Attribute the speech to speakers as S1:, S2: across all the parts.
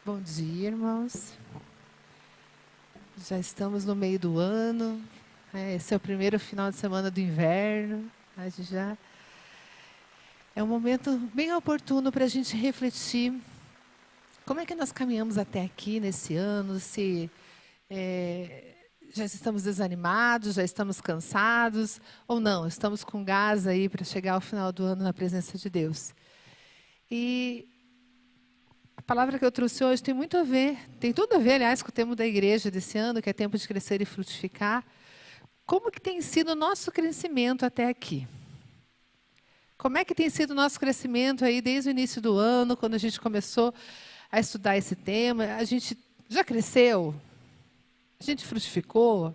S1: Bom dia, irmãos. Já estamos no meio do ano. Esse é o primeiro final de semana do inverno. A gente já é um momento bem oportuno para a gente refletir como é que nós caminhamos até aqui nesse ano, se já estamos desanimados, já estamos cansados, ou não, estamos com gás aí para chegar ao final do ano na presença de Deus. E a palavra que eu trouxe hoje tem muito a ver, tem tudo a ver, aliás, com o tema da igreja desse ano, que é tempo de crescer e frutificar. Como que tem sido o nosso crescimento até aqui? Como é que tem sido o nosso crescimento aí desde o início do ano, quando a gente começou a estudar esse tema? A gente já cresceu? A gente frutificou?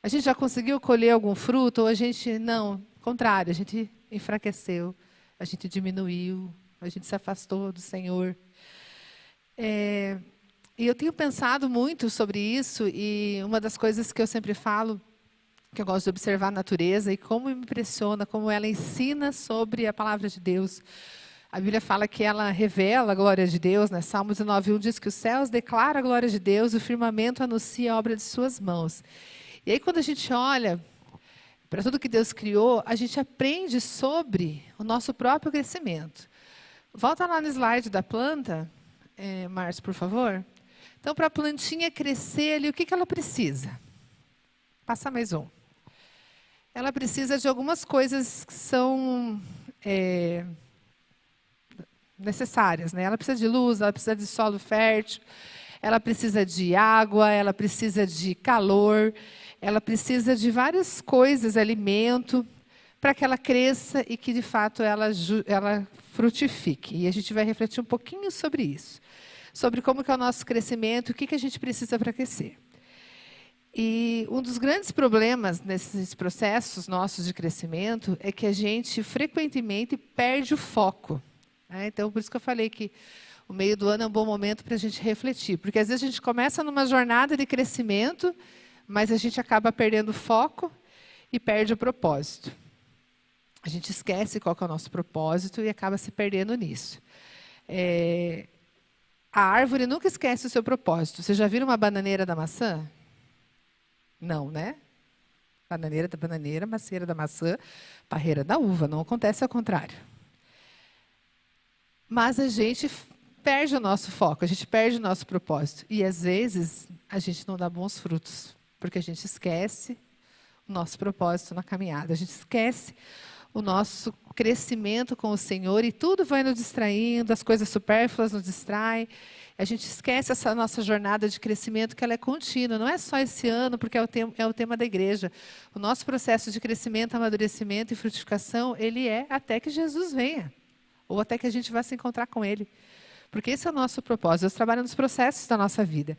S1: A gente já conseguiu colher algum fruto? Ou a gente, não, ao contrário, a gente enfraqueceu, a gente diminuiu, a gente se afastou do Senhor. E eu tenho pensado muito sobre isso, e uma das coisas que eu sempre falo, que eu gosto de observar a natureza, e como me impressiona, como ela ensina sobre a palavra de Deus. A Bíblia fala que ela revela a glória de Deus, né? Salmo 19:1 diz que os céus declaram a glória de Deus, o firmamento anuncia a obra de suas mãos. E aí quando a gente olha para tudo que Deus criou, a gente aprende sobre o nosso próprio crescimento. Volta lá no slide da planta, Márcio, por favor. Então, para a plantinha crescer ali, o que ela precisa? Passa mais um. Ela precisa de algumas coisas que são necessárias, né? Ela precisa de luz, ela precisa de solo fértil, ela precisa de água, ela precisa de calor, ela precisa de várias coisas, alimento, para que ela cresça e que, de fato, ela frutifique. E a gente vai refletir um pouquinho sobre isso, sobre como que é o nosso crescimento, o que a gente precisa para crescer. E um dos grandes problemas nesses processos nossos de crescimento é que a gente frequentemente perde o foco. Então, por isso que eu falei que o meio do ano é um bom momento para a gente refletir, porque às vezes a gente começa numa jornada de crescimento, mas a gente acaba perdendo o foco e perde o propósito. A gente esquece qual que é o nosso propósito e acaba se perdendo nisso. A árvore nunca esquece o seu propósito. Vocês já viram uma bananeira da maçã? Não, né? Bananeira da bananeira, macieira da maçã, parreira da uva. Não acontece ao contrário. Mas a gente perde o nosso foco, a gente perde o nosso propósito. E, às vezes, a gente não dá bons frutos, porque a gente esquece o nosso propósito na caminhada. A gente esquece o nosso crescimento com o Senhor e tudo vai nos distraindo, as coisas supérfluas nos distraem. A gente esquece essa nossa jornada de crescimento, que ela é contínua. Não é só esse ano, porque é o tema da igreja. O nosso processo de crescimento, amadurecimento e frutificação, ele é até que Jesus venha. Ou até que a gente vá se encontrar com Ele. Porque esse é o nosso propósito. Deus trabalha nos processos da nossa vida.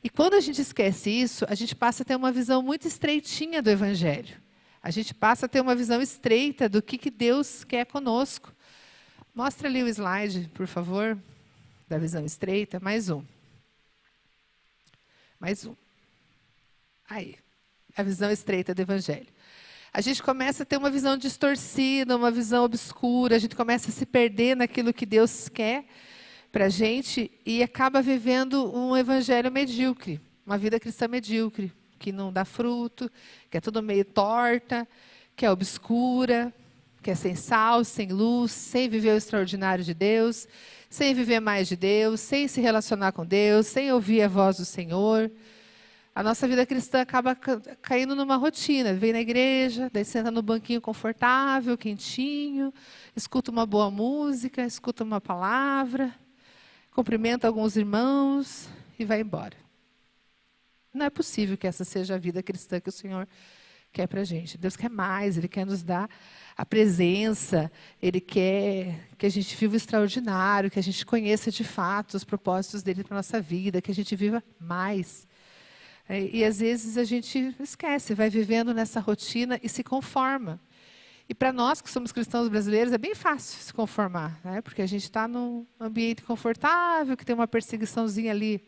S1: E quando a gente esquece isso, a gente passa a ter uma visão muito estreitinha do Evangelho. A gente passa a ter uma visão estreita do que Deus quer conosco. Mostra ali o slide, por favor, da visão estreita. Mais um. Mais um. Aí, a visão estreita do Evangelho. A gente começa a ter uma visão distorcida, uma visão obscura, a gente começa a se perder naquilo que Deus quer para a gente e acaba vivendo um evangelho medíocre, uma vida cristã medíocre, que não dá fruto, que é tudo meio torta, que é obscura, que é sem sal, sem luz, sem viver o extraordinário de Deus, sem viver mais de Deus, sem se relacionar com Deus, sem ouvir a voz do Senhor. A nossa vida cristã acaba caindo numa rotina. Vem na igreja, daí senta no banquinho confortável, quentinho, escuta uma boa música, escuta uma palavra, cumprimenta alguns irmãos e vai embora. Não é possível que essa seja a vida cristã que o Senhor quer para a gente. Deus quer mais, Ele quer nos dar a presença, Ele quer que a gente viva o extraordinário, que a gente conheça de fato os propósitos dEle para a nossa vida, que a gente viva mais. E às vezes a gente esquece, vai vivendo nessa rotina e se conforma. E para nós que somos cristãos brasileiros é bem fácil se conformar, né? Porque a gente está num ambiente confortável, que tem uma perseguiçãozinha ali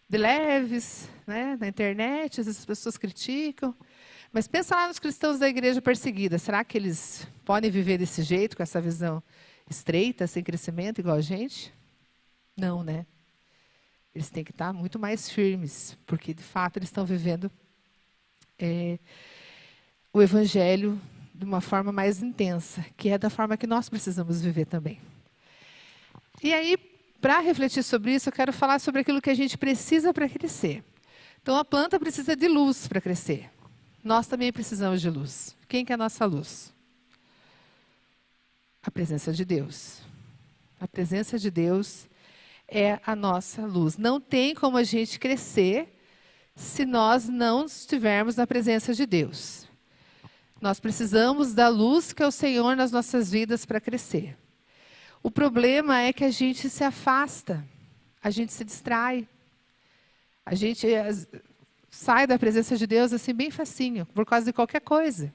S1: de leves, né? Na internet, às vezes as pessoas criticam. Mas pensa lá nos cristãos da igreja perseguida, será que eles podem viver desse jeito, com essa visão estreita, sem crescimento, igual a gente? Não, né? Eles têm que estar muito mais firmes, porque, de fato, eles estão vivendo o Evangelho de uma forma mais intensa, que é da forma que nós precisamos viver também. E aí, para refletir sobre isso, eu quero falar sobre aquilo que a gente precisa para crescer. Então, a planta precisa de luz para crescer. Nós também precisamos de luz. Quem que é a nossa luz? A presença de Deus. A presença de Deus é a nossa luz. Não tem como a gente crescer se nós não estivermos na presença de Deus. Nós precisamos da luz que é o Senhor nas nossas vidas para crescer. O problema é que a gente se afasta, a gente se distrai, a gente sai da presença de Deus assim bem facinho, por causa de qualquer coisa.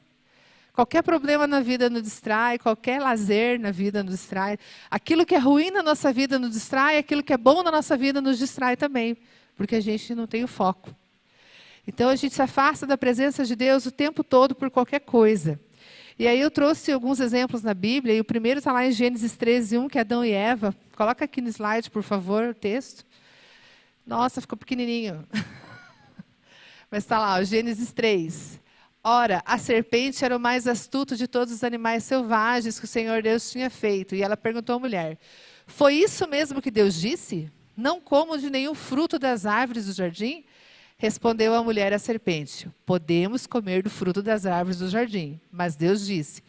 S1: Qualquer problema na vida nos distrai, qualquer lazer na vida nos distrai. Aquilo que é ruim na nossa vida nos distrai, aquilo que é bom na nossa vida nos distrai também, porque a gente não tem o foco. Então a gente se afasta da presença de Deus o tempo todo por qualquer coisa. E aí eu trouxe alguns exemplos na Bíblia, e o primeiro está lá em Gênesis 13:1, que é Adão e Eva. Coloca aqui no slide, por favor, o texto. Nossa, ficou pequenininho. Mas está lá, ó, Gênesis 3. Ora, a serpente era o mais astuto de todos os animais selvagens que o Senhor Deus tinha feito. E ela perguntou à mulher, foi isso mesmo que Deus disse? Não comam de nenhum fruto das árvores do jardim? Respondeu a mulher à serpente, podemos comer do fruto das árvores do jardim. Mas Deus disse,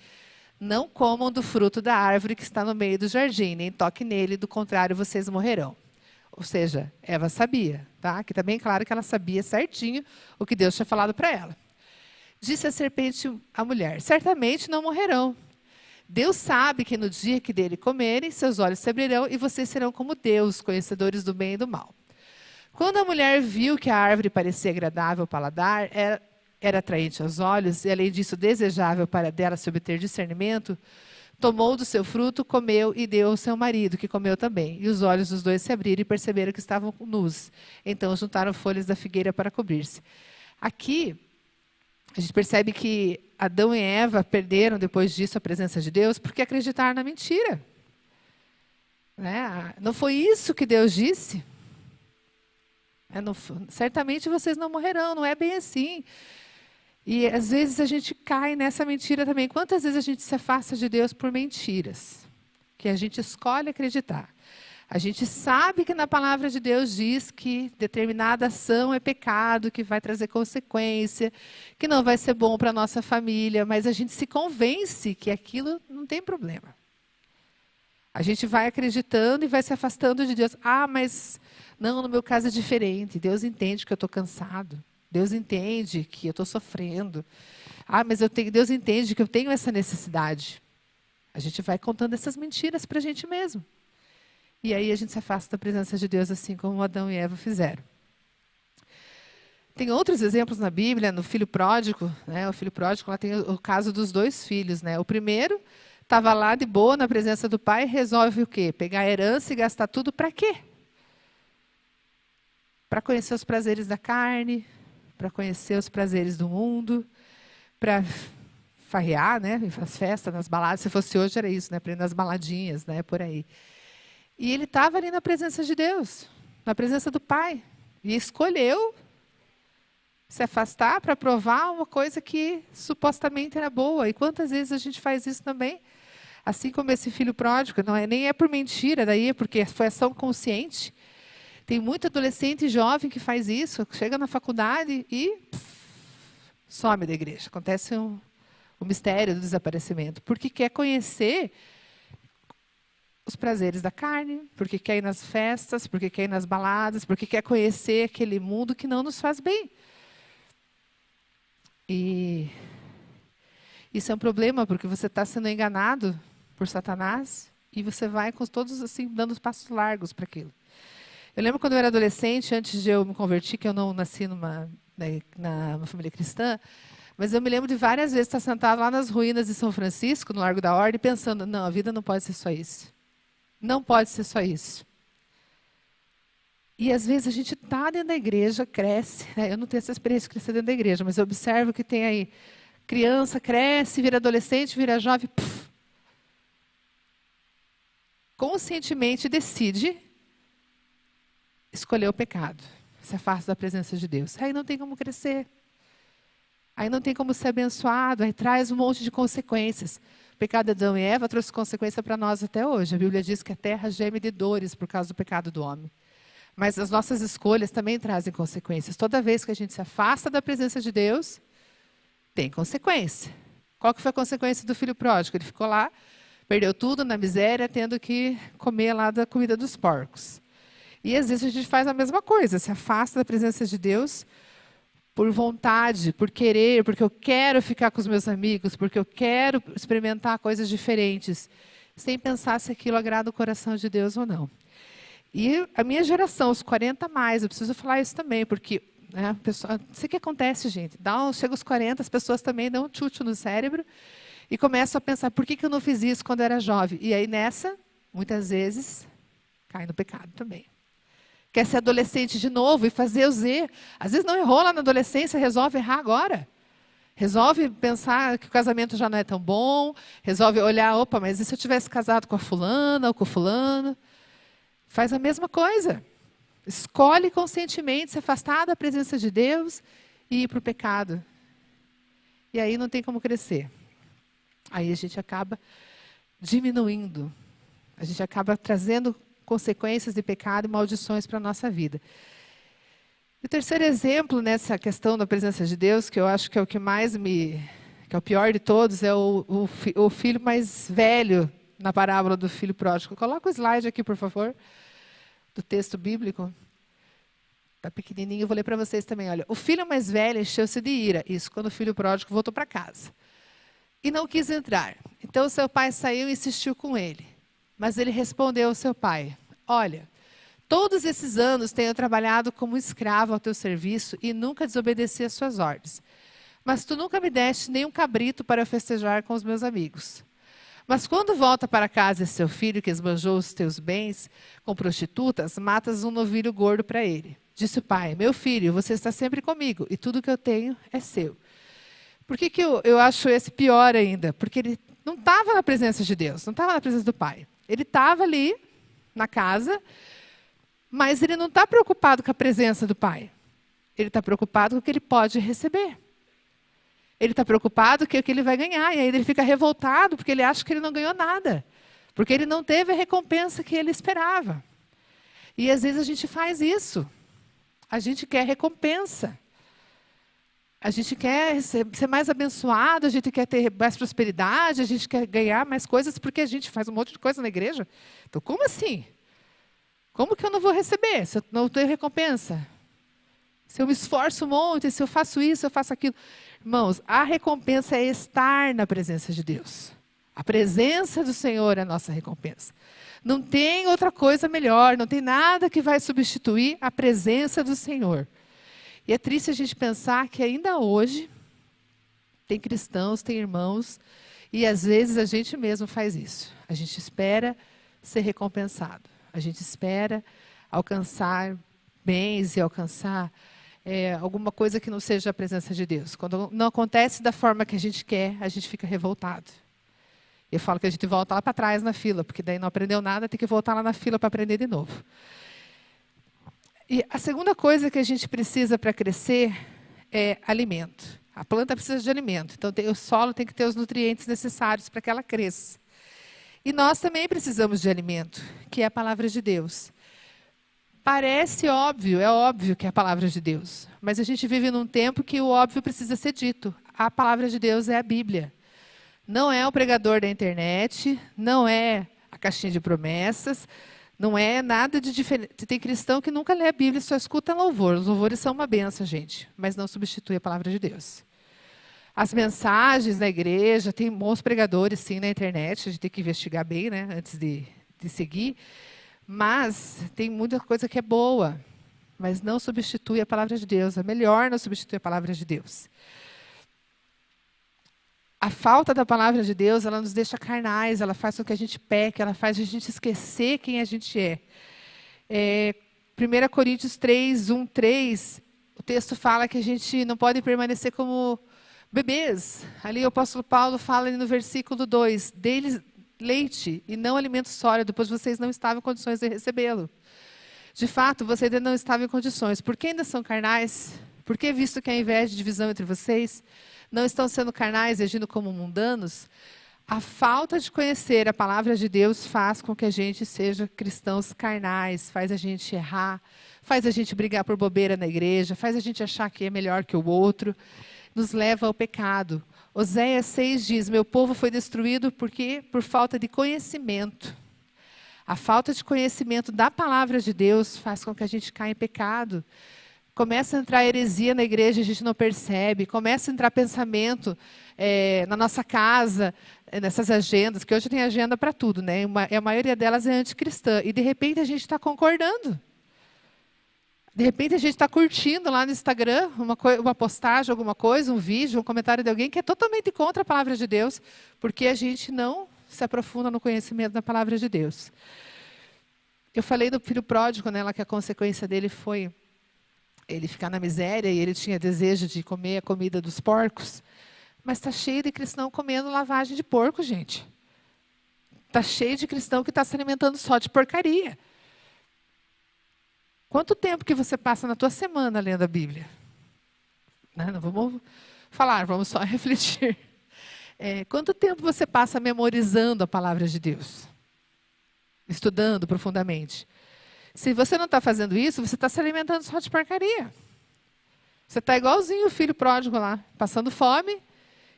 S1: não comam do fruto da árvore que está no meio do jardim, nem toquem nele, do contrário vocês morrerão. Ou seja, Eva sabia, tá? Aqui está bem claro que ela sabia certinho o que Deus tinha falado para ela. Disse a serpente à mulher, certamente não morrerão. Deus sabe que no dia que dele comerem, seus olhos se abrirão e vocês serão como Deus, conhecedores do bem e do mal. Quando a mulher viu que a árvore parecia agradável ao paladar, era atraente aos olhos, e além disso desejável para dela se obter discernimento, tomou do seu fruto, comeu e deu ao seu marido, que comeu também. E os olhos dos dois se abriram e perceberam que estavam nus. Então juntaram folhas da figueira para cobrir-se. Aqui, a gente percebe que Adão e Eva perderam, depois disso, a presença de Deus, porque acreditaram na mentira. Né? Não foi isso que Deus disse? Certamente vocês não morrerão, não é bem assim. E às vezes a gente cai nessa mentira também. Quantas vezes a gente se afasta de Deus por mentiras? Que a gente escolhe acreditar. A gente sabe que na palavra de Deus diz que determinada ação é pecado, que vai trazer consequência, que não vai ser bom para a nossa família, mas a gente se convence que aquilo não tem problema. A gente vai acreditando e vai se afastando de Deus. Ah, mas não, no meu caso é diferente. Deus entende que eu estou cansado. Deus entende que eu estou sofrendo. Ah, mas Deus entende que eu tenho essa necessidade. A gente vai contando essas mentiras para a gente mesmo. E aí a gente se afasta da presença de Deus, assim como Adão e Eva fizeram. Tem outros exemplos na Bíblia, no filho pródigo. Né? O filho pródigo, lá tem o caso dos dois filhos. Né? O primeiro estava lá de boa, na presença do pai, resolve o quê? Pegar a herança e gastar tudo para quê? Para conhecer os prazeres da carne, para conhecer os prazeres do mundo, para farrear, né? Nas festas, nas baladas. Se fosse hoje era isso, né? Para ir nas baladinhas, né? Por aí. E ele estava ali na presença de Deus, na presença do Pai. E escolheu se afastar para provar uma coisa que supostamente era boa. E quantas vezes a gente faz isso também? Assim como esse filho pródigo, nem é por mentira, daí é porque foi ação consciente. Tem muito adolescente jovem que faz isso, chega na faculdade e some da igreja. Acontece o mistério do desaparecimento. Porque quer conhecer os prazeres da carne, porque quer ir nas festas, porque quer ir nas baladas, porque quer conhecer aquele mundo que não nos faz bem. E isso é um problema, porque você está sendo enganado por Satanás e você vai com todos assim, dando passos largos para aquilo. Eu lembro quando eu era adolescente, antes de eu me converter, que eu não nasci numa família cristã, mas eu me lembro de várias vezes estar sentado lá nas ruínas de São Francisco, no Largo da Ordem, pensando, não, a vida não pode ser só isso. Não pode ser só isso. E às vezes a gente está dentro da igreja, cresce, né? Eu não tenho essa experiência de crescer dentro da igreja, mas eu observo que tem aí, criança cresce, vira adolescente, vira jovem, conscientemente decide escolheu o pecado, se afasta da presença de Deus. Aí não tem como crescer. Aí não tem como ser abençoado, aí traz um monte de consequências. O pecado de Adão e Eva trouxe consequência para nós até hoje. A Bíblia diz que a terra geme de dores por causa do pecado do homem. Mas as nossas escolhas também trazem consequências. Toda vez que a gente se afasta da presença de Deus, tem consequência. Qual que foi a consequência do filho pródigo? Ele ficou lá, perdeu tudo na miséria, tendo que comer lá da comida dos porcos. E às vezes a gente faz a mesma coisa, se afasta da presença de Deus por vontade, por querer, porque eu quero ficar com os meus amigos, porque eu quero experimentar coisas diferentes, sem pensar se aquilo agrada o coração de Deus ou não. E a minha geração, os 40 a mais, eu preciso falar isso também, porque a pessoa, não sei o que acontece, gente. Chega aos 40, as pessoas também dão um chute no cérebro e começam a pensar, por que eu não fiz isso quando era jovem? E aí nessa, muitas vezes, cai no pecado também. Quer ser adolescente de novo e fazer o Z. Às vezes não errou lá na adolescência, resolve errar agora. Resolve pensar que o casamento já não é tão bom, resolve olhar, opa, mas e se eu tivesse casado com a fulana ou com o fulano? Faz a mesma coisa. Escolhe conscientemente se afastar da presença de Deus e ir para o pecado. E aí não tem como crescer. Aí a gente acaba diminuindo. A gente acaba trazendo consequências de pecado e maldições para a nossa vida. E o terceiro exemplo nessa questão da presença de Deus, que eu acho que é o que que é o pior de todos, é o filho mais velho na parábola do filho pródigo. Coloca o slide aqui, por favor, do texto bíblico. Está pequenininho, eu vou ler para vocês também. Olha, o filho mais velho encheu-se de ira. Isso, quando o filho pródigo voltou para casa. E não quis entrar. Então, seu pai saiu e insistiu com ele. Mas ele respondeu ao seu pai, olha, todos esses anos tenho trabalhado como escravo ao teu serviço e nunca desobedeci às suas ordens. Mas tu nunca me deste nenhum cabrito para festejar com os meus amigos. Mas quando volta para casa esse seu filho que esbanjou os teus bens com prostitutas, matas um novilho gordo para ele. Disse o pai, meu filho, você está sempre comigo e tudo que eu tenho é seu. Por que eu acho esse pior ainda? Porque ele não estava na presença de Deus, não estava na presença do pai. Ele estava ali, na casa, mas ele não está preocupado com a presença do pai. Ele está preocupado com o que ele pode receber. Ele está preocupado com o que ele vai ganhar. E aí ele fica revoltado, porque ele acha que ele não ganhou nada. Porque ele não teve a recompensa que ele esperava. E às vezes a gente faz isso. A gente quer recompensa. A gente quer ser mais abençoado, a gente quer ter mais prosperidade, a gente quer ganhar mais coisas, porque a gente faz um monte de coisa na igreja. Então, como assim? Como que eu não vou receber se eu não tenho recompensa? Se eu me esforço um monte, se eu faço isso, eu faço aquilo. Irmãos, a recompensa é estar na presença de Deus. A presença do Senhor é a nossa recompensa. Não tem outra coisa melhor, não tem nada que vai substituir a presença do Senhor. E é triste a gente pensar que ainda hoje tem cristãos, tem irmãos, e às vezes a gente mesmo faz isso. A gente espera ser recompensado. A gente espera alcançar bens e alcançar alguma coisa que não seja a presença de Deus. Quando não acontece da forma que a gente quer, a gente fica revoltado. Eu falo que a gente volta lá para trás na fila, porque daí não aprendeu nada, tem que voltar lá na fila para aprender de novo. E a segunda coisa que a gente precisa para crescer é alimento. A planta precisa de alimento, então o solo tem que ter os nutrientes necessários para que ela cresça. E nós também precisamos de alimento, que é a palavra de Deus. Parece óbvio, é óbvio que é a palavra de Deus, mas a gente vive num tempo que o óbvio precisa ser dito. A palavra de Deus é a Bíblia. Não é o pregador da internet, não é a caixinha de promessas, não é nada de diferente. Tem cristão que nunca lê a Bíblia, só escuta louvor. Os louvores são uma benção, gente, mas não substitui a palavra de Deus. As mensagens na igreja, tem bons pregadores, sim, na internet, a gente tem que investigar bem, né, antes de seguir. Mas tem muita coisa que é boa, mas não substitui a palavra de Deus. É melhor não substituir a palavra de Deus. A falta da palavra de Deus, ela nos deixa carnais, ela faz com que a gente peque, ela faz a gente esquecer quem a gente é. 1 Coríntios 3, 1, 3, o texto fala que a gente não pode permanecer como bebês. Ali o apóstolo Paulo fala no versículo 2, deles leite e não alimento sólido, pois vocês não estavam em condições de recebê-lo. De fato, você ainda não estava em condições. Por que ainda são carnais? Por que, visto que há inveja e divisão entre vocês, não estão sendo carnais e agindo como mundanos? A falta de conhecer a palavra de Deus faz com que a gente seja cristãos carnais, faz a gente errar, faz a gente brigar por bobeira na igreja, faz a gente achar que é melhor que o outro, nos leva ao pecado. Oséias 6 diz, meu povo foi destruído por falta de conhecimento. A falta de conhecimento da palavra de Deus faz com que a gente caia em pecado. Começa a entrar heresia na igreja, a gente não percebe. Começa a entrar pensamento na nossa casa, nessas agendas, que hoje tem agenda para tudo, né? A maioria delas é anticristã. E de repente a gente está concordando. De repente a gente está curtindo lá no Instagram uma postagem, alguma coisa, um vídeo, um comentário de alguém que é totalmente contra a palavra de Deus, porque a gente não se aprofunda no conhecimento da palavra de Deus. Eu falei do filho pródigo, né, que a consequência dele foi ele ficar na miséria e ele tinha desejo de comer a comida dos porcos. Mas está cheio de cristão comendo lavagem de porco, gente. Está cheio de cristão que está se alimentando só de porcaria. Quanto tempo que você passa na tua semana lendo a Bíblia? Não vamos falar, vamos só refletir. Quanto tempo você passa memorizando a palavra de Deus? Estudando profundamente. Se você não está fazendo isso, você está se alimentando só de porcaria. Você está igualzinho o filho pródigo lá, passando fome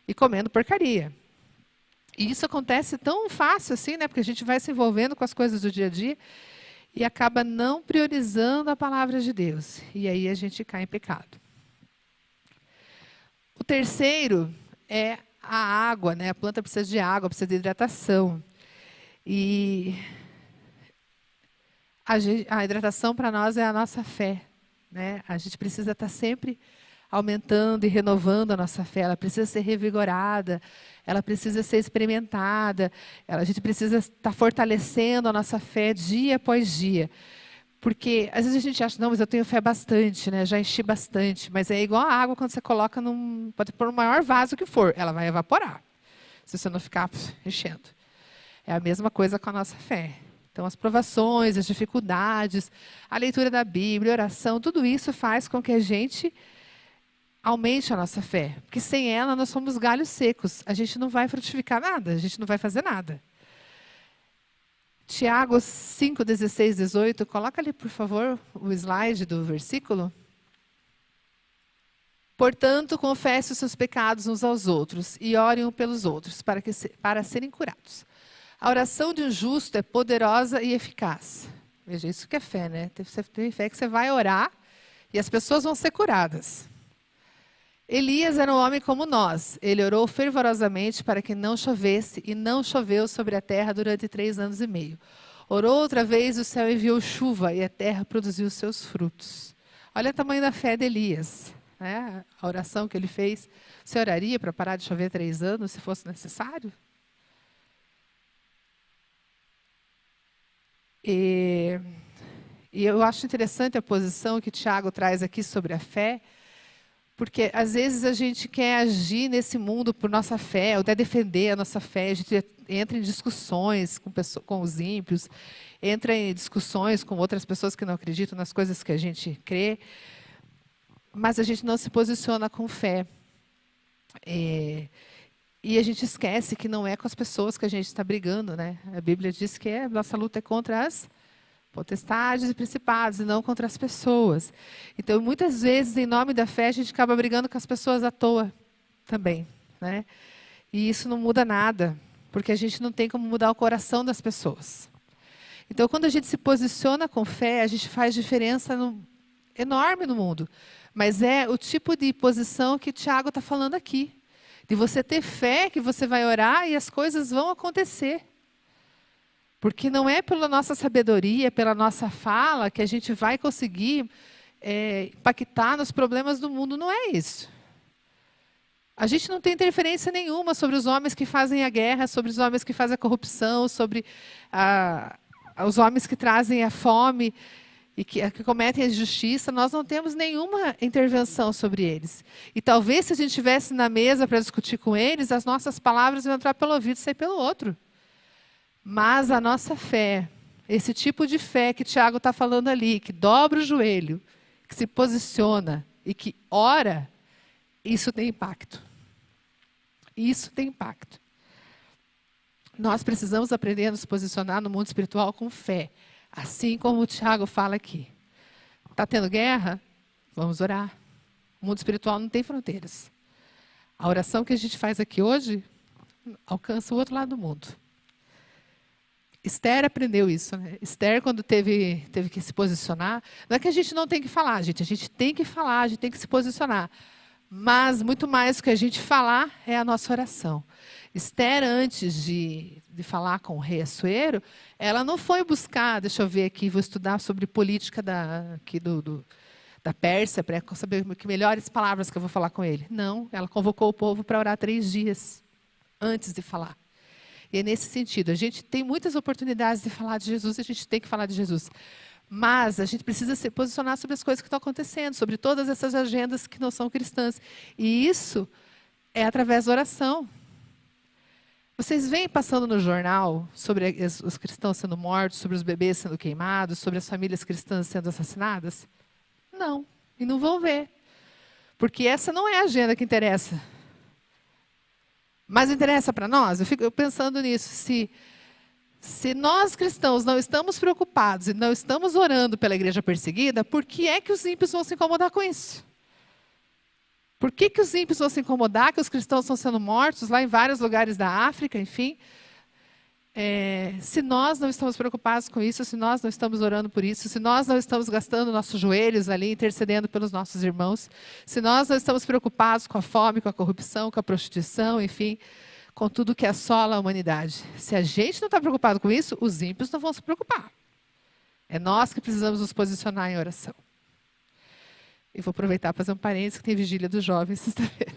S1: e comendo porcaria. E isso acontece tão fácil assim, né? Porque a gente vai se envolvendo com as coisas do dia a dia e acaba não priorizando a palavra de Deus. E aí a gente cai em pecado. O terceiro é a água, né? A planta precisa de água, precisa de hidratação. E a hidratação para nós é a nossa fé, né? A gente precisa estar sempre aumentando e renovando a nossa fé. Ela precisa ser revigorada, ela precisa ser experimentada. A gente precisa estar fortalecendo a nossa fé dia após dia. Porque às vezes a gente acha, não, mas eu tenho fé bastante, né? Já enchi bastante. Mas é igual a água quando você coloca pode pôr no maior vaso que for, ela vai evaporar, se você não ficar enchendo. É a mesma coisa com a nossa fé. Então, as provações, as dificuldades, a leitura da Bíblia, a oração, tudo isso faz com que a gente aumente a nossa fé. Porque sem ela, nós somos galhos secos. A gente não vai frutificar nada, a gente não vai fazer nada. Tiago 5, 16, 18. Coloca ali, por favor, o slide do versículo. Portanto, confesse os seus pecados uns aos outros e orem um pelos outros para serem curados. A oração de um justo é poderosa e eficaz. Veja, isso que é fé, né? Você tem fé que você vai orar e as pessoas vão ser curadas. Elias era um homem como nós. Ele orou fervorosamente para que não chovesse e não choveu sobre a terra durante 3 anos e meio. Orou outra vez, o céu enviou chuva e a terra produziu seus frutos. Olha o tamanho da fé de Elias, né? A oração que ele fez. Você oraria para parar de chover 3 anos, se fosse necessário? E eu acho interessante a posição que Tiago traz aqui sobre a fé, porque às vezes a gente quer agir nesse mundo por nossa fé, ou até defender a nossa fé. A gente entra em discussões com os ímpios, entra em discussões com outras pessoas que não acreditam nas coisas que a gente crê, mas a gente não se posiciona com fé. E a gente esquece que não é com as pessoas que a gente está brigando, né? A Bíblia diz que a nossa luta é contra as potestades e principados, e não contra as pessoas. Então, muitas vezes, em nome da fé, a gente acaba brigando com as pessoas à toa também, né? E isso não muda nada, porque a gente não tem como mudar o coração das pessoas. Então, quando a gente se posiciona com fé, a gente faz diferença enorme no mundo. Mas é o tipo de posição que o Tiago está falando aqui. De você ter fé que você vai orar e as coisas vão acontecer. Porque não é pela nossa sabedoria, pela nossa fala, que a gente vai conseguir impactar nos problemas do mundo. Não é isso. A gente não tem interferência nenhuma sobre os homens que fazem a guerra, sobre os homens que fazem a corrupção, sobre os homens que trazem a fome e que cometem a injustiça. Nós não temos nenhuma intervenção sobre eles. E talvez se a gente estivesse na mesa para discutir com eles, as nossas palavras iam entrar pelo ouvido e sair pelo outro. Mas a nossa fé esse tipo de fé que Tiago está falando ali, que dobra o joelho, que se posiciona e que ora, isso tem impacto. Isso tem impacto. Nós precisamos aprender a nos posicionar no mundo espiritual com fé. Assim como o Tiago fala aqui. Está tendo guerra? Vamos orar. O mundo espiritual não tem fronteiras. A oração que a gente faz aqui hoje alcança o outro lado do mundo. Esther aprendeu isso, né? Esther, quando teve que se posicionar, não é que a gente não tem que falar, gente. A gente tem que falar, a gente tem que se posicionar. Mas, muito mais do que a gente falar, é a nossa oração. Esther, antes de falar com o rei Assuero, ela não foi buscar, deixa eu ver aqui, vou estudar sobre política da Pérsia, para saber que melhores palavras que eu vou falar com ele. Não, ela convocou o povo para orar 3 dias, antes de falar. E é nesse sentido, a gente tem muitas oportunidades de falar de Jesus, a gente tem que falar de Jesus. Mas a gente precisa se posicionar sobre as coisas que estão acontecendo, sobre todas essas agendas que não são cristãs. E isso é através da oração. Vocês veem passando no jornal sobre os cristãos sendo mortos, sobre os bebês sendo queimados, sobre as famílias cristãs sendo assassinadas? Não, e não vão ver. Porque essa não é a agenda que interessa. Mas interessa para nós? Eu fico pensando nisso. Se nós cristãos não estamos preocupados e não estamos orando pela igreja perseguida, por que é que os ímpios vão se incomodar com isso? Por que os ímpios vão se incomodar que os cristãos estão sendo mortos lá em vários lugares da África, enfim? Se nós não estamos preocupados com isso, se nós não estamos orando por isso, se nós não estamos gastando nossos joelhos ali, intercedendo pelos nossos irmãos, se nós não estamos preocupados com a fome, com a corrupção, com a prostituição, enfim, com tudo que assola a humanidade. Se a gente não está preocupado com isso, os ímpios não vão se preocupar. É nós que precisamos nos posicionar em oração. E vou aproveitar para fazer um parênteses que tem vigília dos jovens sexta-feira.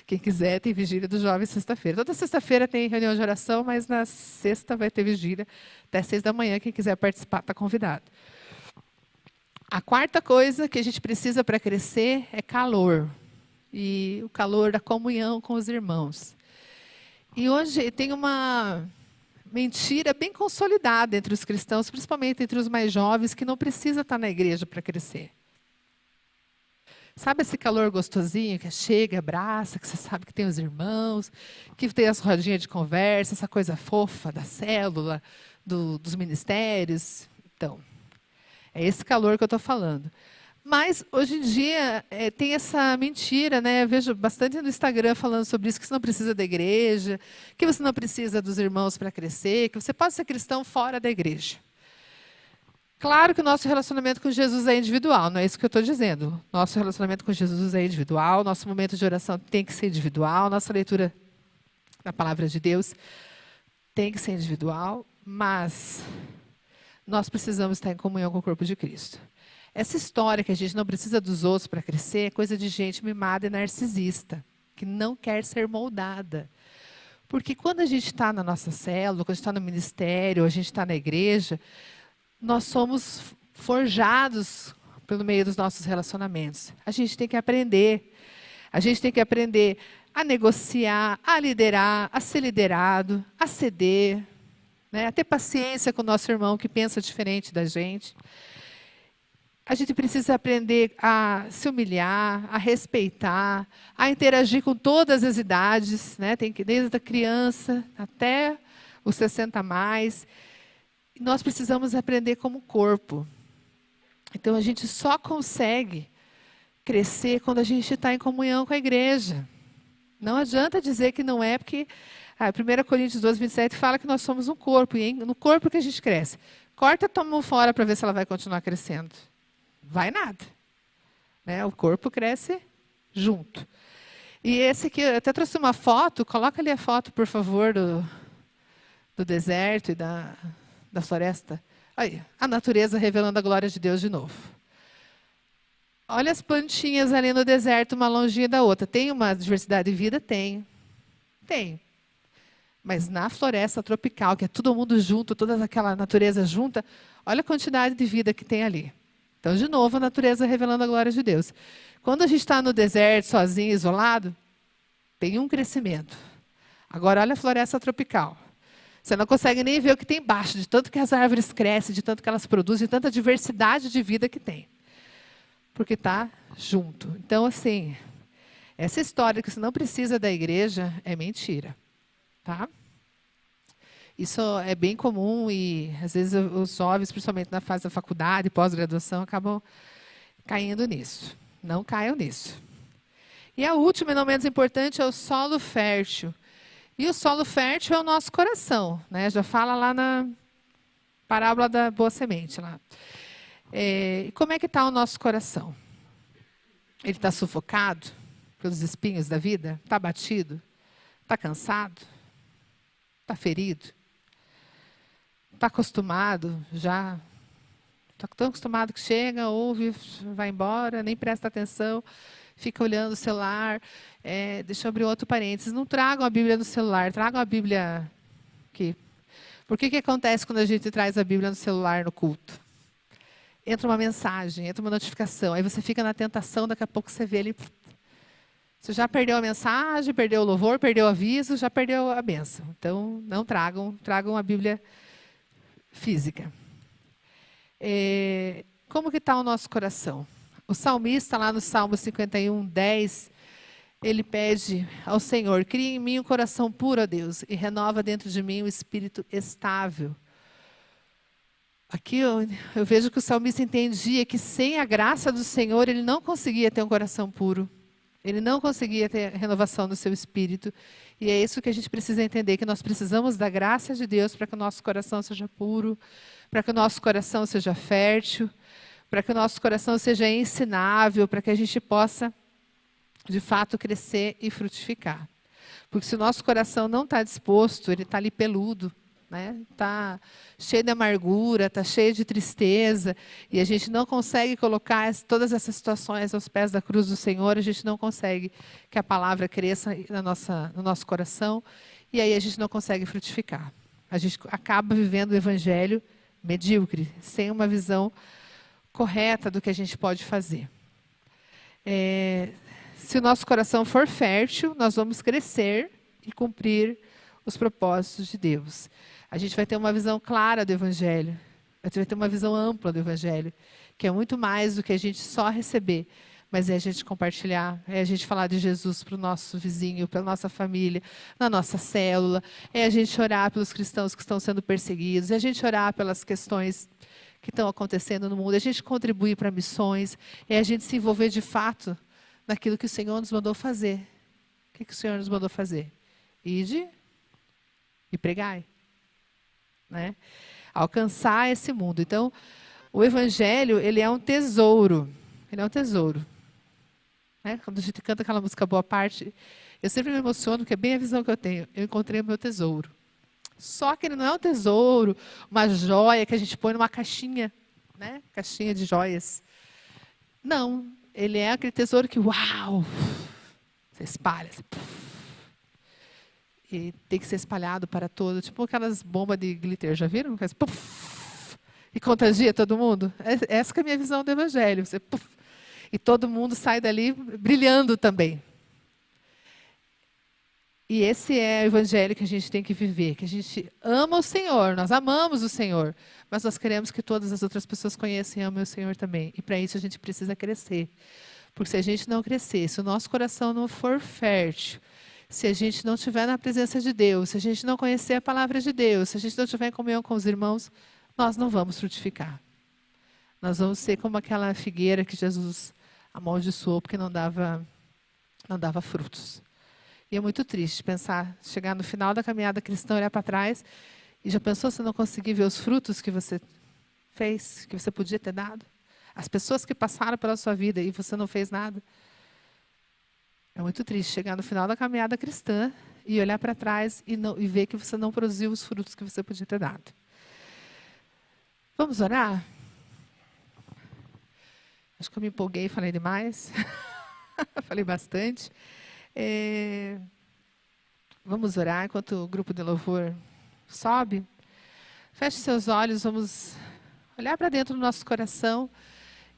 S1: Quem quiser, tem vigília dos jovens sexta-feira. Toda sexta-feira tem reunião de oração, mas na sexta vai ter vigília até 6 da manhã. Quem quiser participar está convidado. A quarta coisa que a gente precisa para crescer é calor. E o calor da comunhão com os irmãos. E hoje tem uma mentira bem consolidada entre os cristãos, principalmente entre os mais jovens, que não precisa estar na igreja para crescer. Sabe esse calor gostosinho que chega, abraça, que você sabe que tem os irmãos, que tem as rodinhas de conversa, essa coisa fofa da célula, dos ministérios? Então, é esse calor que eu estou falando. Mas, hoje em dia, tem essa mentira, né? Eu vejo bastante no Instagram falando sobre isso, que você não precisa da igreja, que você não precisa dos irmãos para crescer, que você pode ser cristão fora da igreja. Claro que o nosso relacionamento com Jesus é individual, não é isso que eu estou dizendo. Nosso relacionamento com Jesus é individual, nosso momento de oração tem que ser individual, nossa leitura da palavra de Deus tem que ser individual, mas nós precisamos estar em comunhão com o corpo de Cristo. Essa história que a gente não precisa dos outros para crescer é coisa de gente mimada e narcisista, que não quer ser moldada. Porque quando a gente está na nossa célula, quando a gente está no ministério, a gente está na igreja, nós somos forjados pelo meio dos nossos relacionamentos. A gente tem que aprender. A gente tem que aprender a negociar, a liderar, a ser liderado, a ceder, né? A ter paciência com o nosso irmão que pensa diferente da gente. A gente precisa aprender a se humilhar, a respeitar, a interagir com todas as idades, né? Tem que desde a criança até os 60 a mais. Nós precisamos aprender como corpo. Então, a gente só consegue crescer quando a gente está em comunhão com a igreja. Não adianta dizer que não é, porque 1 Coríntios 12, 27 fala que nós somos um corpo, e no corpo que a gente cresce. Corta a tua mão fora para ver se ela vai continuar crescendo. Vai nada. Né? O corpo cresce junto. E esse aqui, eu até trouxe uma foto, coloca ali a foto, por favor, do deserto e da floresta. Aí, a natureza revelando a glória de Deus de novo. Olha as plantinhas ali no deserto, uma longinha da outra. Tem uma diversidade de vida? Tem. Tem. Mas na floresta tropical, que é todo mundo junto, toda aquela natureza junta, olha a quantidade de vida que tem ali. Então, de novo, a natureza revelando a glória de Deus. Quando a gente está no deserto, sozinho, isolado, tem um crescimento. Agora, olha a floresta tropical. Você não consegue nem ver o que tem embaixo, de tanto que as árvores crescem, de tanto que elas produzem, de tanta diversidade de vida que tem. Porque está junto. Então, assim, essa história que você não precisa da igreja é mentira. Tá? Isso é bem comum e, às vezes, os jovens, principalmente na fase da faculdade, pós-graduação, acabam caindo nisso. Não caiam nisso. E a última, e não menos importante, é o solo fértil. E o solo fértil é o nosso coração, né? Já fala lá na parábola da boa semente. Lá. E como é que está o nosso coração? Ele está sufocado pelos espinhos da vida? Está batido? Está cansado? Está ferido? Está acostumado já? Está tão acostumado que chega, ouve, vai embora, nem presta atenção, fica olhando o celular. Deixa eu abrir outro parênteses. Não tragam a Bíblia no celular, tragam a Bíblia aqui. Por que acontece quando a gente traz a Bíblia no celular no culto? Entra uma mensagem, entra uma notificação, aí você fica na tentação, daqui a pouco você vê ali. Você já perdeu a mensagem, perdeu o louvor, perdeu o aviso, já perdeu a bênção. Então, não tragam a Bíblia física. Como que está o nosso coração? O salmista, lá no Salmo 51, 10, ele pede ao Senhor, cria em mim um coração puro, ó Deus, e renova dentro de mim um espírito estável. Aqui eu vejo que o salmista entendia que sem a graça do Senhor, ele não conseguia ter um coração puro. Ele não conseguia ter renovação no seu espírito. E é isso que a gente precisa entender, que nós precisamos da graça de Deus para que o nosso coração seja puro, para que o nosso coração seja fértil, para que o nosso coração seja ensinável, para que a gente possa, de fato, crescer e frutificar. Porque se o nosso coração não está disposto, ele está ali peludo, né? Está cheio de amargura, está cheio de tristeza, e a gente não consegue colocar todas essas situações aos pés da cruz do Senhor, a gente não consegue que a palavra cresça no nosso coração, e aí a gente não consegue frutificar. A gente acaba vivendo o evangelho medíocre, sem uma visão correta do que a gente pode fazer. Se o nosso coração for fértil, nós vamos crescer e cumprir os propósitos de Deus. A gente vai ter uma visão clara do Evangelho. A gente vai ter uma visão ampla do Evangelho, que é muito mais do que a gente só receber, mas é a gente compartilhar, é a gente falar de Jesus para o nosso vizinho, para a nossa família, na nossa célula, é a gente orar pelos cristãos que estão sendo perseguidos, é a gente orar pelas questões que estão acontecendo no mundo, é a gente contribuir para missões, é a gente se envolver de fato naquilo que o Senhor nos mandou fazer. O que o Senhor nos mandou fazer? Ide e pregai. Né? Alcançar esse mundo. Então, o Evangelho, ele é um tesouro. Ele é um tesouro. Né? Quando a gente canta aquela música Boa Parte, eu sempre me emociono, porque é bem a visão que eu tenho. Eu encontrei o meu tesouro. Só que ele não é um tesouro, uma joia que a gente põe numa caixinha, né? Caixinha de joias. Não, ele é aquele tesouro que, uau, você espalha, você, e tem que ser espalhado para todo, tipo aquelas bombas de glitter, já viram? Faz puff, e contagia todo mundo. Essa que é a minha visão do Evangelho. Você, puff, e todo mundo sai dali brilhando também. E esse é o Evangelho que a gente tem que viver, que a gente ama o Senhor, nós amamos o Senhor, mas nós queremos que todas as outras pessoas conheçam e amem o Senhor também. E para isso a gente precisa crescer. Porque se a gente não crescer, se o nosso coração não for fértil, se a gente não estiver na presença de Deus, se a gente não conhecer a palavra de Deus, se a gente não estiver em comunhão com os irmãos, nós não vamos frutificar. Nós vamos ser como aquela figueira que Jesus amaldiçoou porque não dava frutos. E é muito triste pensar, chegar no final da caminhada cristã, olhar para trás, e já pensou se não conseguir ver os frutos que você fez, que você podia ter dado? As pessoas que passaram pela sua vida e você não fez nada? É muito triste chegar no final da caminhada cristã e olhar para trás e ver que você não produziu os frutos que você podia ter dado. Vamos orar? Acho que eu me empolguei e falei demais. Falei bastante. Vamos orar enquanto o grupo de louvor sobe. Feche seus olhos, vamos olhar para dentro do nosso coração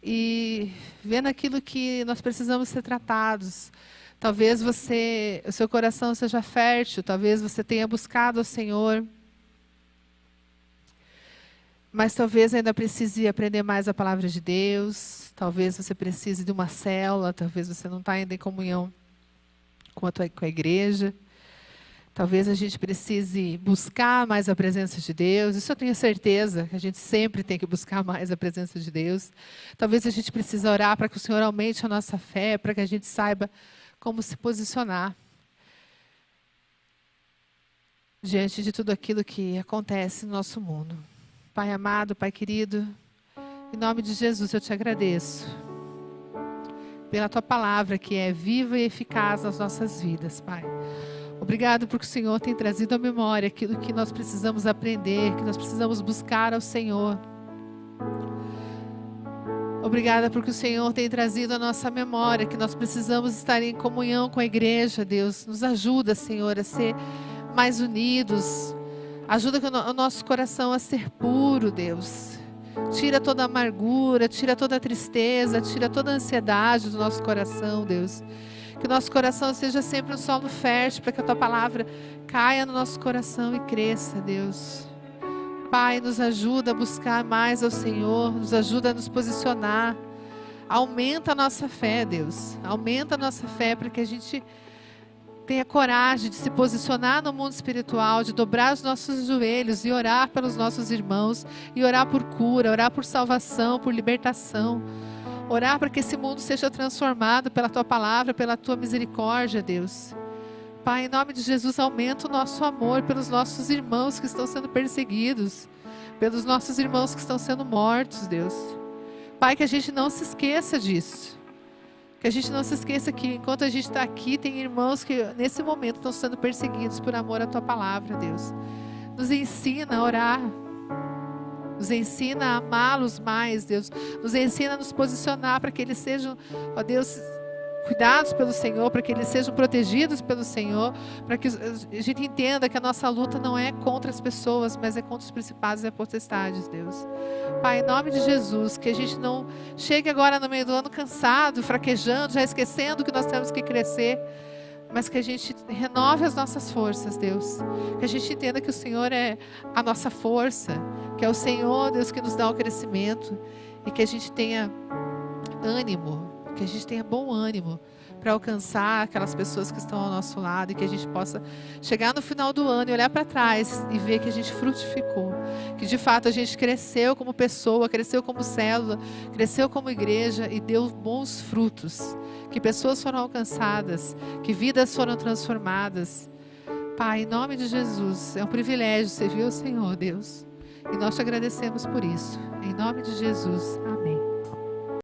S1: e ver naquilo que nós precisamos ser tratados. Talvez o seu coração seja fértil, talvez você tenha buscado ao Senhor, Mas talvez ainda precise aprender mais a palavra de Deus. Talvez você precise de uma célula. Talvez você não está ainda em comunhão com a igreja. Talvez a gente precise buscar mais a presença de Deus. Isso eu tenho certeza, que a gente sempre tem que buscar mais a presença de Deus. Talvez a gente precise orar para que o Senhor aumente a nossa fé, para que a gente saiba como se posicionar diante de tudo aquilo que acontece no nosso mundo. Pai amado, Pai querido, em nome de Jesus eu te agradeço pela Tua palavra que é viva e eficaz nas nossas vidas, Pai. Obrigado porque o Senhor tem trazido à memória aquilo que nós precisamos aprender, que nós precisamos buscar ao Senhor. Obrigada porque o Senhor tem trazido à nossa memória que nós precisamos estar em comunhão com a igreja, Deus. Nos ajuda, Senhor, a ser mais unidos. Ajuda o nosso coração a ser puro, Deus. Tira toda a amargura, tira toda a tristeza, tira toda a ansiedade do nosso coração, Deus. Que o nosso coração seja sempre um solo fértil, para que a Tua palavra caia no nosso coração e cresça, Deus. Pai, nos ajuda a buscar mais ao Senhor, nos ajuda a nos posicionar. Aumenta a nossa fé, Deus. Aumenta a nossa fé para que a gente tenha coragem de se posicionar no mundo espiritual, de dobrar os nossos joelhos e orar pelos nossos irmãos, e orar por cura, orar por salvação, por libertação. Orar para que esse mundo seja transformado pela Tua palavra, pela Tua misericórdia, Deus. Pai, em nome de Jesus, aumenta o nosso amor pelos nossos irmãos que estão sendo perseguidos, pelos nossos irmãos que estão sendo mortos, Deus. Pai, que a gente não se esqueça disso. Que a gente não se esqueça que enquanto a gente está aqui, tem irmãos que nesse momento estão sendo perseguidos por amor à Tua palavra, Deus. Nos ensina a orar. Nos ensina a amá-los mais, Deus. Nos ensina a nos posicionar para que eles sejam, ó Deus, cuidados pelo Senhor, para que eles sejam protegidos pelo Senhor, para que a gente entenda que a nossa luta não é contra as pessoas, mas é contra os principados e as potestades, Deus. Pai, em nome de Jesus, que a gente não chegue agora no meio do ano cansado, fraquejando, já esquecendo que nós temos que crescer, mas que a gente renove as nossas forças, Deus. Que a gente entenda que o Senhor é a nossa força, que é o Senhor, Deus, que nos dá o crescimento, e que a gente tenha ânimo, que a gente tenha bom ânimo para alcançar aquelas pessoas que estão ao nosso lado, e que a gente possa chegar no final do ano e olhar para trás e ver que a gente frutificou, que de fato a gente cresceu como pessoa, cresceu como célula, cresceu como igreja e deu bons frutos, que pessoas foram alcançadas, que vidas foram transformadas. Pai, em nome de Jesus, é um privilégio servir ao Senhor, Deus, e nós te agradecemos por isso. Em nome de Jesus, amém.